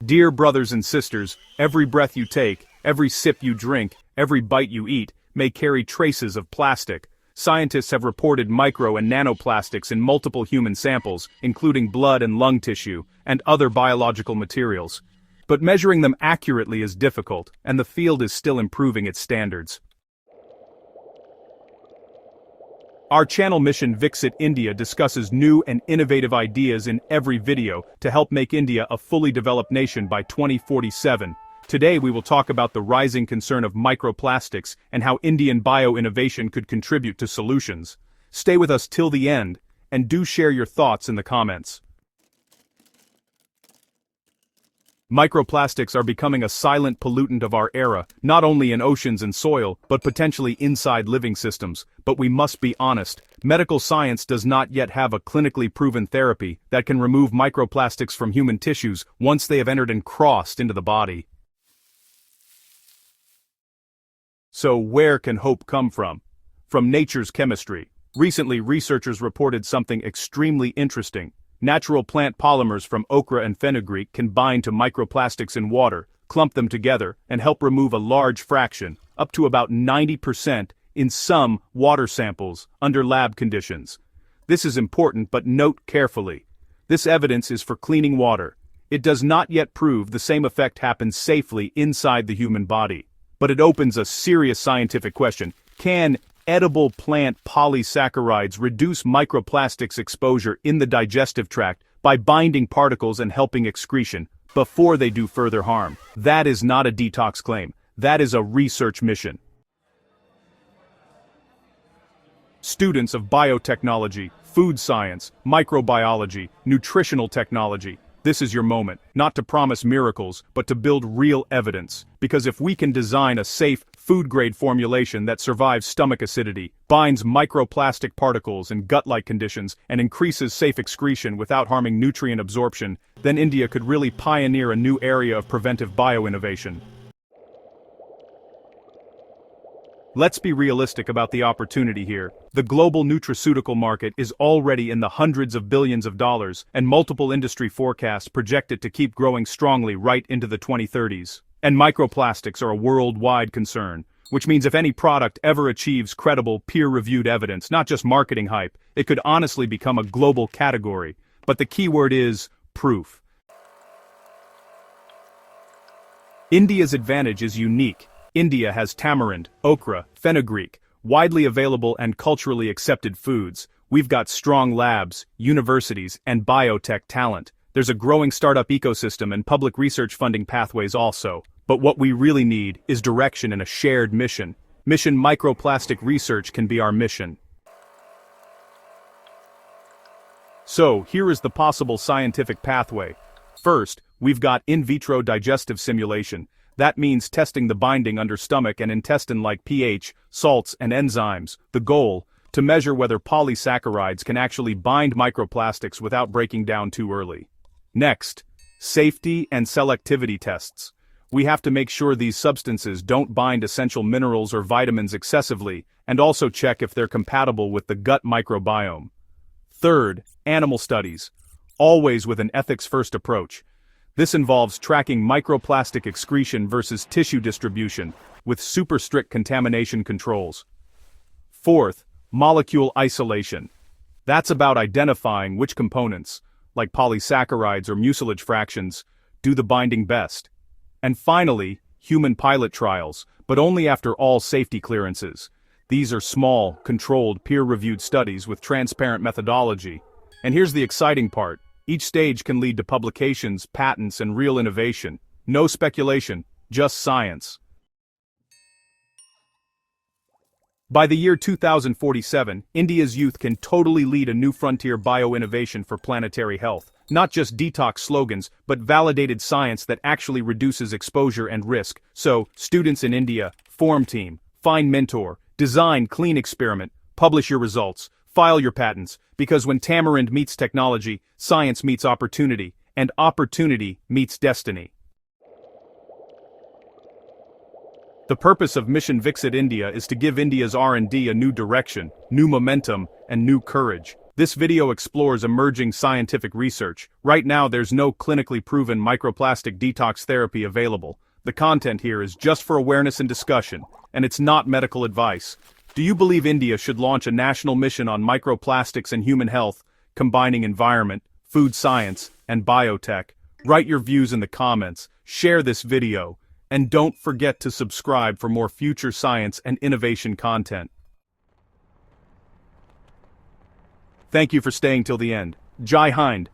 Dear brothers and sisters, every breath you take, every sip you drink, every bite you eat, may carry traces of plastic. Scientists have reported micro and nanoplastics in multiple human samples, including blood and lung tissue, and other biological materials. But measuring them accurately is difficult, and the field is still improving its standards. Our channel mission Viksit India discusses new and innovative ideas in every video to help make India a fully developed nation by 2047. Today we will talk about the rising concern of microplastics and how Indian bio-innovation could contribute to solutions. Stay with us till the end, and do share your thoughts in the comments. Microplastics are becoming a silent pollutant of our era, not only in oceans and soil, but potentially inside living systems. But we must be honest, medical science does not yet have a clinically proven therapy that can remove microplastics from human tissues once they have entered and crossed into the body. So where can hope come from? From nature's chemistry. Recently, researchers reported something extremely interesting. Natural plant polymers from okra and fenugreek can bind to microplastics in water, clump them together, and help remove a large fraction, up to about 90%, in some water samples, under lab conditions. This is important, but note carefully. This evidence is for cleaning water. It does not yet prove the same effect happens safely inside the human body. But it opens a serious scientific question. Can edible plant polysaccharides reduce microplastics exposure in the digestive tract by binding particles and helping excretion before they do further harm? That is not a detox claim. That is a research mission. Students of biotechnology, food science, microbiology, nutritional technology, this is your moment, not to promise miracles, but to build real evidence. Because if we can design a safe, food-grade formulation that survives stomach acidity, binds microplastic particles in gut-like conditions, and increases safe excretion without harming nutrient absorption, then India could really pioneer a new area of preventive bioinnovation. Let's be realistic about the opportunity here. The global nutraceutical market is already in the hundreds of billions of dollars, and multiple industry forecasts project it to keep growing strongly right into the 2030s. And microplastics are a worldwide concern, which means if any product ever achieves credible, peer-reviewed evidence, not just marketing hype, it could honestly become a global category. But the key word is proof. India's advantage is unique. India has tamarind, okra, fenugreek, widely available and culturally accepted foods. We've got strong labs, universities, and biotech talent. There's a growing startup ecosystem and public research funding pathways also. But what we really need is direction and a shared mission. Mission Microplastic Research can be our mission. So, here is the possible scientific pathway. First, we've got in vitro digestive simulation. That means testing the binding under stomach and intestine like pH, salts, and enzymes. The goal, to measure whether polysaccharides can actually bind microplastics without breaking down too early. Next, safety and selectivity tests. We have to make sure these substances don't bind essential minerals or vitamins excessively, and also check if they're compatible with the gut microbiome. Third, animal studies. Always with an ethics-first approach. This involves tracking microplastic excretion versus tissue distribution, with super strict contamination controls. Fourth, molecule isolation. That's about identifying which components, like polysaccharides or mucilage fractions, do the binding best. And finally, human pilot trials, but only after all safety clearances. These are small, controlled, peer-reviewed studies with transparent methodology. And here's the exciting part. Each stage can lead to publications, patents, and real innovation. No speculation, just science. By the year 2047, India's youth can totally lead a new frontier bioinnovation for planetary health. Not just detox slogans, but validated science that actually reduces exposure and risk. So, students in India, form team, find mentor, design clean experiment, publish your results, file your patents, because when Tamarind meets technology, science meets opportunity, and opportunity meets destiny. The purpose of Mission Viksit India is to give India's R&D a new direction, new momentum, and new courage. This video explores emerging scientific research. Right now there's no clinically proven microplastic detox therapy available. The content here is just for awareness and discussion, and it's not medical advice. Do you believe India should launch a national mission on microplastics and human health, combining environment, food science, and biotech? Write your views in the comments, share this video, and don't forget to subscribe for more future science and innovation content. Thank you for staying till the end. Jai Hind.